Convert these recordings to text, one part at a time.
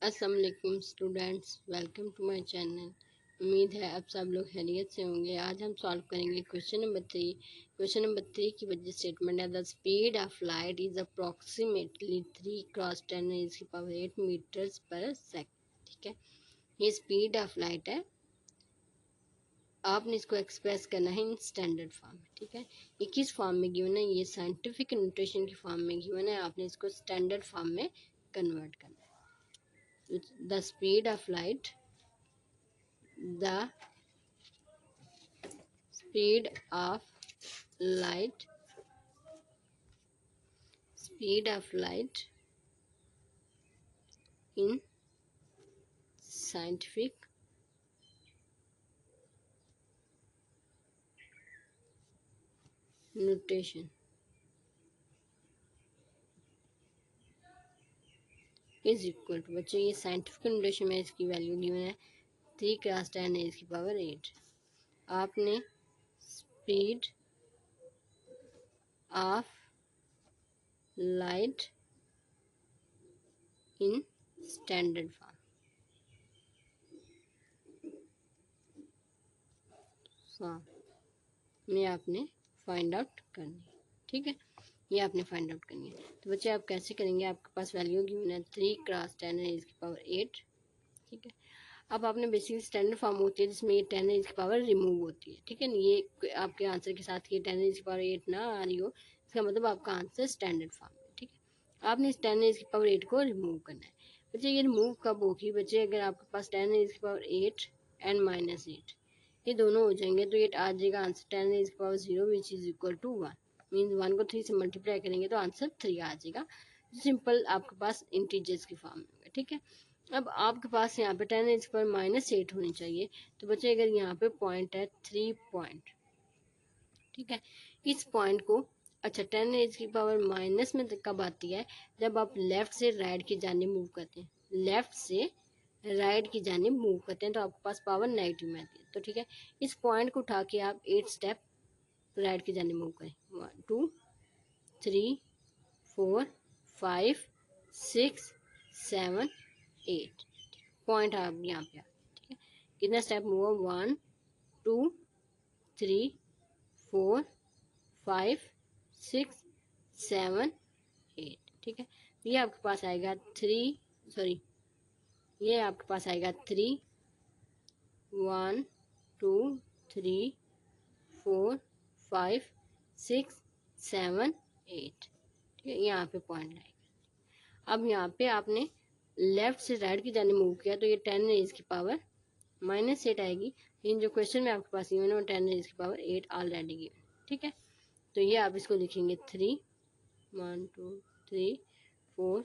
अस्सलाम वालेकुम students, welcome to my channel. उम्मीद है अब सब लोग खैरियत से होंगे। आज हम सॉल्व करेंगे क्वेश्चन नंबर 3। क्वेश्चन नंबर 3 की वजह स्टेटमेंट है the speed of light is approximately 3 cross 10 raise की पावर 8 मीटर्स पर सेकंड। ठीक है, ये स्पीड ऑफ लाइट है। आपने इसको एक्सप्रेस करना है इन स्टैंडर्ड फॉर्म में। ठीक है, ये किस फॉर्म में गिवन है? ये साइंटिफिक नोटेशन की फॉर्म में गिवन है। आपने इसको स्टैंडर्ड फॉर्म में कन्वर्ट करना है। The speed of light, the speed of light, speed of light in scientific notation is equal to, बच्चों ये साइंटिफिक नोटेशन में इसकी वैल्यू गिवन है 3 क्रॉस 10 रेज़ की पावर 8। आपने speed of light in standard form में आपने फाइंड आउट करनी है। ठीक है, ये आपने फाइंड आउट करनी है। तो बच्चे आप कैसे करेंगे? आपके पास वैल्यू गिवन है 3 क्रॉस 10 रेज़ की पावर 8। ठीक है, अब आपने बेसिकली स्टैंडर्ड फॉर्म होती है जिसमें ये 10 रेज़ की पावर रिमूव होती है। ठीक है, ये आपके आंसर के साथ ये 10 रेज़ की पावर 8 ना आ रही हो, इसका मतलब आपका आंसर स्टैंडर्ड फॉर्म है। ठीक है, आपने इस 10 रेज़ की पावर 8 को रिमूव करना है। बच्चे ये रिमूव कब होगी? बच्चे अगर आपके पास 10 रेज़ की पावर 8 एंड -8 ये दोनों हो जाएंगे तो ये आ जाएगा आंसर 10 रेज़ की power 0 which is equal to 1। Means 1 को 3 से मल्टीप्लाई करेंगे तो आंसर 3 आ जाएगा। सिंपल आपके पास इंटीजर्स की फॉर्म में होगा। ठीक है, अब आपके पास यहाँ पे 10 रेज़ की पावर -8 होनी चाहिए। तो बच्चे अगर यहाँ पे पॉइंट है 3 पॉइंट, ठीक है, इस पॉइंट को अच्छा 10 रेज़ की पावर माइनस में कब आती है? जब आप लेफ्ट से राइट की जाने मूव करते हैं, लेफ्ट से राइट की जाने मूव करते हैं तो आपके पास पावर नेगेटिव में आती है। तो ठीक है, इस पॉइंट को उठा के आप 8 स्टेप राइट की जाने मूव करें। 1 2 3 4 5 6 7 8 पॉइंट आप यहाँ पे। ठीक है, कितना स्टेप मूव? 1 2 3 4 5 6 7 8। ठीक है, ये आपके पास आएगा 3 सॉरी ये आपके पास आएगा 3 1 2 3 4 5 6 7 8। ठीक है, यहाँ पे पॉइंट आएगा। अब यहाँ पे आपने लेफ्ट से राइट की जाने मूव किया तो ये 10 रेज़ की पावर -8 आएगी। इन जो क्वेश्चन में आपके पास गिवन है वो 10 रेज़ की पावर 8 ऑलरेडी गिवन। ठीक है, तो ये आप इसको लिखेंगे 3 1 2 3 4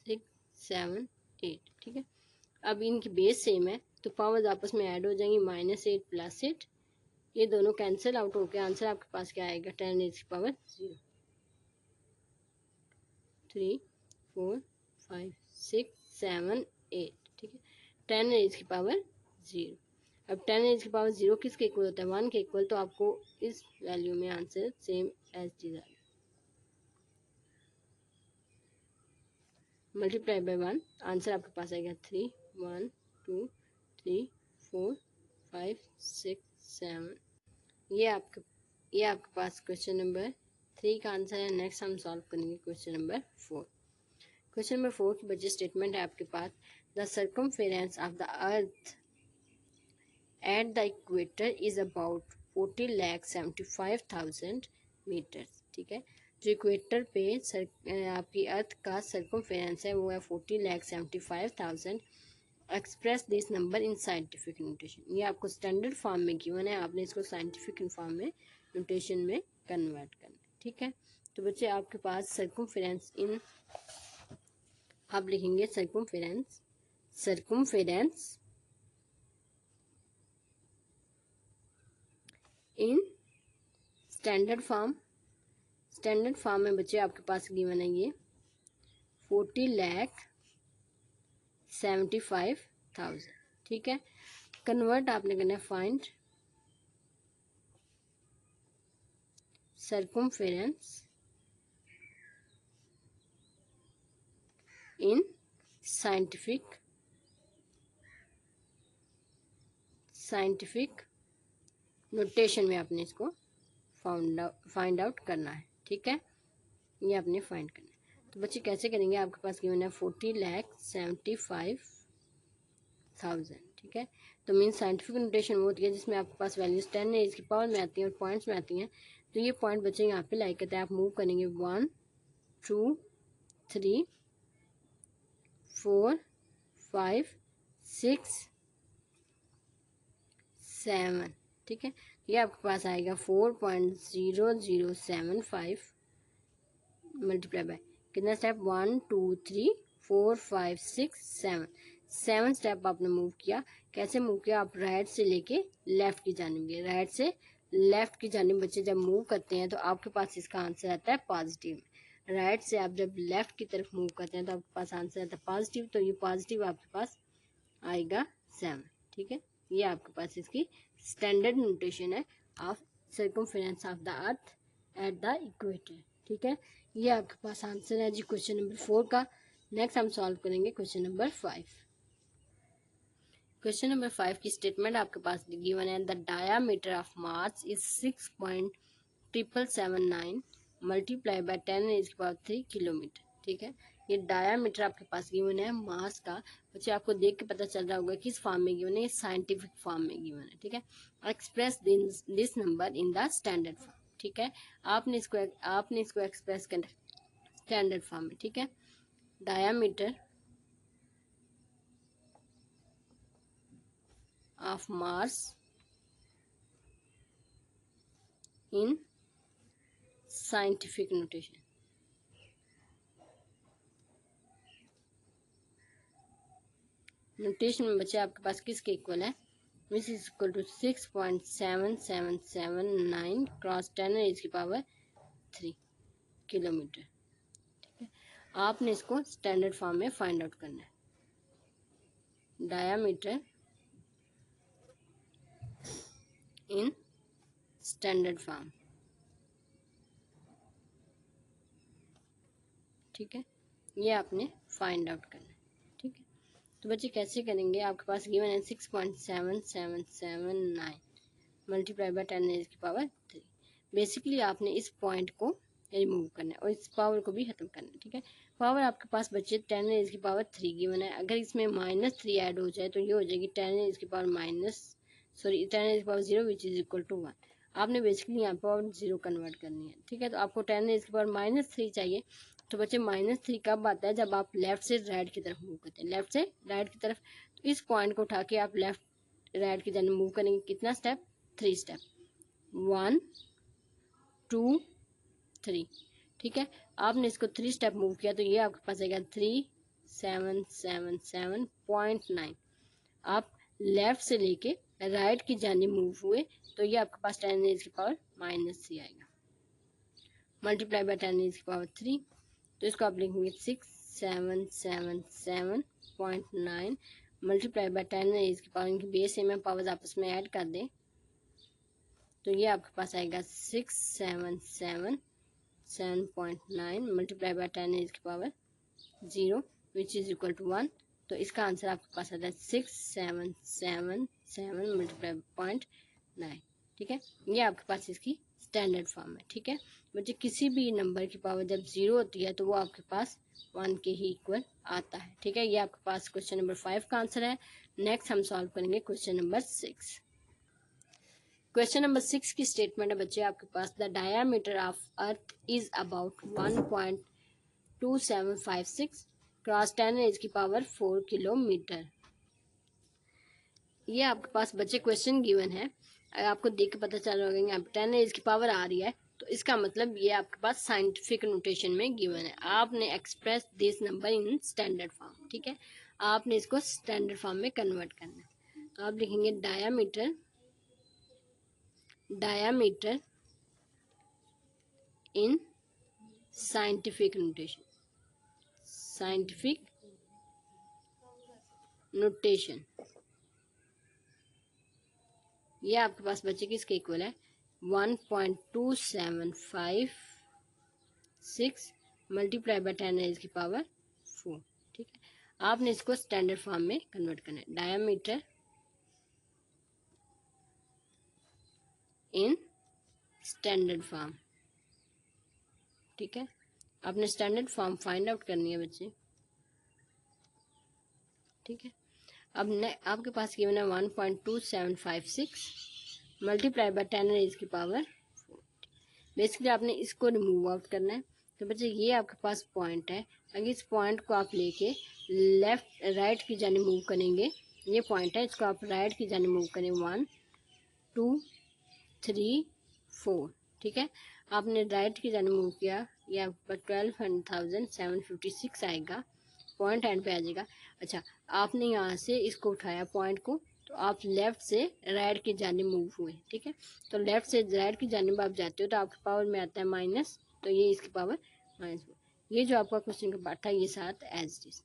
6 7 8। ठीक है, अब इनकी बेस सेम है तो पावर्स आपस में ऐड हो जाएंगी। -8 +8 ये दोनों कैंसिल आउट होकर आंसर आपके पास क्या आएगा? 10 रेज़ की पावर 0 3 4 5 6 7 8। ठीक है, 10 रेज़ की पावर 0। अब 10 रेज़ की पावर 0 किसके इक्वल होता है? 1 के इक्वल। तो आपको इस वैल्यू में answer same as T multiply by 1 answer आपके पास आएगा 3 1 2 3 4 5 6 7। ये आपके पास क्वेश्चन नंबर 3 का आंसर है। नेक्स्ट हम सॉल्व करेंगे क्वेश्चन नंबर 4। क्वेश्चन नंबर 4 की बचे स्टेटमेंट है आपके पास the circumference of the earth at the equator is about 40,75,000 metres. ठीक है, जो इक्वेटर पे आपकी अर्थ का सर्कमफेरेंस है वो है 40,75,000। Express this number in scientific notation. ये आपको स्टैंडर्ड फॉर्म में गिवन है, आपने इसको साइंटिफिक फॉर्म में नोटेशन में कन्वर्ट करना है। ठीक है, तो बच्चे आपके पास सर्कमफेरेंस इन आप लिखेंगे सर्कमफेरेंस इन स्टैंडर्ड फॉर्म में बच्चे आपके पास गिवन है ये 40,75,000। ठीक है, कन्वर्ट आपने करना है फाइंड सर्कमफेरेंस इन साइंटिफिक नोटेशन में आपने इसको फाइंड आउट करना है। ठीक है, ये आपने फाइंड करना है। तो बच्चे कैसे करेंगे, आपके पास गिवन है 40,75,000। ठीक है, तो मीन साइंटिफिक नोटेशन वो होती है जिसमें आपके पास वैल्यूज 10 रेज़ की पावर में आती हैं और पॉइंट्स में आती हैं। तो ये पॉइंट बच्चे यहाँ पे लाइक करते हैं, आप मूव करेंगे 1 2 3 4 5 6 7। ठीक है, ये आपके पास आएगा 4.0075 मल्टीप्लाई बाय कितना स्टेप 1 2 3 4 5 6 7। 7 स्टेप आपने मूव किया। कैसे मूव किया, आप राइट से लेके लेफ्ट की जानिब गए। राइट से लेफ्ट की जानिब बच्चे जब मूव करते हैं तो आपके पास इसका आंसर आता है पॉजिटिव। राइट से आप जब लेफ्ट की तरफ मूव करते हैं तो आपके पास आंसर आता है पॉजिटिव। तो ये पॉजिटिव आपके पास आएगा 7। ठीक है, ये आपके पास इसकी स्टैंडर्ड नोटेशन है of circumference of the earth at the equator. ठीक है, ये आपके पास आंसर है जी क्वेश्चन नंबर 4 का। नेक्स्ट हम सॉल्व करेंगे क्वेश्चन नंबर 5। क्वेश्चन नंबर 5 की स्टेटमेंट आपके पास गिवन है, the diameter of Mars is 6.7779 multiply by 10⁻³ kilometer. ठीक है, ये डायामीटर आपके पास गिवन है मास का। बच्चे आपको देख के पता चल रहा होगा किस फॉर्म में गिवन है, साइंटिफिक फॉर्म में गिवन है। ठीक है, express this number in the standard form. ठीक है, आपने इसको एक्सप्रेस करना स्टैंडर्ड फॉर्म में। ठीक है, diameter of Mars in scientific notation. Notation में बच्चे आपके पास किसके इक्वल है, which is equal to 6.7779 cross 10⁻³ kilometer. ठीक है, आपने इसको स्टैंडर्ड फॉर्म में फाइंड आउट करना है। Diameter in standard form. ठीक है, ये आपने फाइंड आउट करना है। ठीक है, तो बच्चे कैसे करेंगे, आपके पास गिवन है 6.7779 मल्टीप्लाई बाय 10⁻³। बेसिकली आपने इस पॉइंट को रिमूव करना है और इस पावर को भी खत्म करना है। ठीक है, पावर आपके पास बच्चे 10⁻³ गिवन है। अगर इसमें -3 ऐड हो जाए तो ये हो जाएगी 10⁻0 विच इज इक्वल टू 1। आपने बेसिकली यहाँ पर 0 कन्वर्ट करनी है। ठीक है, तो आपको 10⁻³ चाहिए। तो बच्चे -3 कब आता है, जब आप लेफ्ट से राइट की तरफ मूव करते हैं। लेफ्ट से राइट की तरफ, तो इस पॉइंट को उठा के आप लेफ्ट राइट की जानिब मूव करेंगे। कितना स्टेप, 3 स्टेप, 1 2 3। ठीक है, आपने इसको 3 स्टेप मूव किया तो ये आपके पास आएगा 3777.9। आप लेफ्ट से लेके राइट की जानिब मूव हुए तो ये आपके पास 10⁻³ आएगा मल्टीप्लाई बाय 10⁻³ तो इसको आप लिखेंगे 6777.9 मल्टीप्लाई बाय 10⁻⁻, बेस में पावर्स आपस में ऐड कर दें तो ये आपके पास आएगा 677.9 multiply by 10⁻0 which is equal to 1। तो इसका आंसर आपके पास आता है 6777 मल्टीप्लाई 0.9। ठीक है, ये आपके पास इसकी स्टैंडर्ड फॉर्म है। ठीक है, बच्चे किसी भी नंबर की पावर जब 0 होती है तो वो आपके पास 1 के ही इक्वल आता है। ठीक है, ये आपके पास क्वेश्चन नंबर 5 का आंसर है। नेक्स्ट हम सॉल्व करेंगे क्वेश्चन नंबर 6। क्वेश्चन नंबर 6 की स्टेटमेंट है बच्चे आपके पास, the diameter of earth is about 1.2756 cross 10⁻⁴ kilometre. ये आपके पास बच्चे क्वेश्चन गिवन है। अगर आपको देख के पता चल रहा होगा 10⁻⁴ आ रही है तो इसका मतलब ये आपके पास साइंटिफिक नोटेशन में गिवन है। आपने express this number in standard form. ठीक है, आपने इसको स्टैंडर्ड फॉर्म में कन्वर्ट करना है। तो आप लिखेंगे डायामीटर इन साइंटिफिक नोटेशन। ये आपके पास बच्चे किसके इक्वल है, 1.2756 मल्टीप्लाई बाय 10⁻⁴। ठीक है, आपने इसको स्टैंडर्ड फॉर्म में कन्वर्ट करना है। डायमीटर इन स्टैंडर्ड फॉर्म, ठीक है। आपने स्टैंडर्ड फॉर्म फाइंड आउट करनी है बच्चे, ठीक है। अब आपके पास गिवन है 1.2756 मल्टीप्लाई बाय 10 रेज़ की पावर। बेसिकली आपने इसको रिमूव आउट करना है। तो बच्चे ये आपके पास पॉइंट है, अगर इस पॉइंट को आप लेके लेफ्ट राइट की जाने मूव करेंगे, ये पॉइंट है, इसको आप राइट की जाने मूव करें 1 2 3 4, ठीक है। आपने राइट की जाने मूव किया, ये आपका 12,756 आएगा, पॉइंट एंड पे आ जाएगा। अच्छा, आपने यहाँ से इसको उठाया पॉइंट को, तो आप लेफ्ट से राइट की जाने मूव हुए, ठीक है। तो लेफ्ट से राइट की जानिब आप जाते हो तो आपके पावर में आता है माइनस, तो ये इसकी पावर -4। ये जो आपका क्वेश्चन का पार्ट था ये साथ एज इट इज,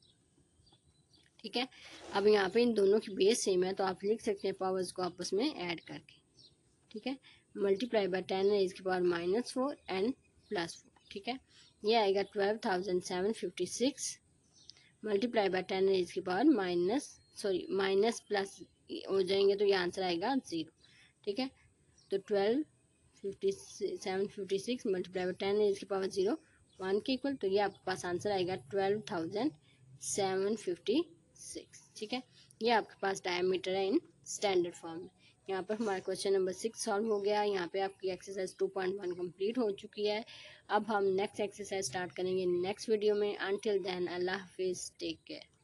ठीक है। अब यहाँ पे इन दोनों की बेस सेम है तो आप लिख सकते हैं पावर्स को आपस में ऐड करके, ठीक है। मल्टीप्लाई बाय 10 रेज़ की पावर -4 एंड +4, ठीक है। ये आएगा 12,756 मल्टीप्लाई बाय 10 रेज़ की पावर माइनस प्लस हो जाएंगे तो ये आंसर आएगा 0, ठीक है। तो 12,756 मल्टीप्लाई बाय 10 रेज़ की पावर 0 1 के इक्वल, तो ये आपके पास आंसर आएगा 12,756, ठीक है। ये आपके पास डायमीटर है इन स्टैंडर्ड फॉर्म में। यहाँ पर हमारा क्वेश्चन नंबर 6 सॉल्व हो गया। यहाँ पे आपकी एक्सरसाइज 2.1 कंप्लीट हो चुकी है। अब हम नेक्स्ट एक्सरसाइज स्टार्ट करेंगे नेक्स्ट वीडियो में। अनटिल देन अल्लाह हाफिज़, टेक केयर।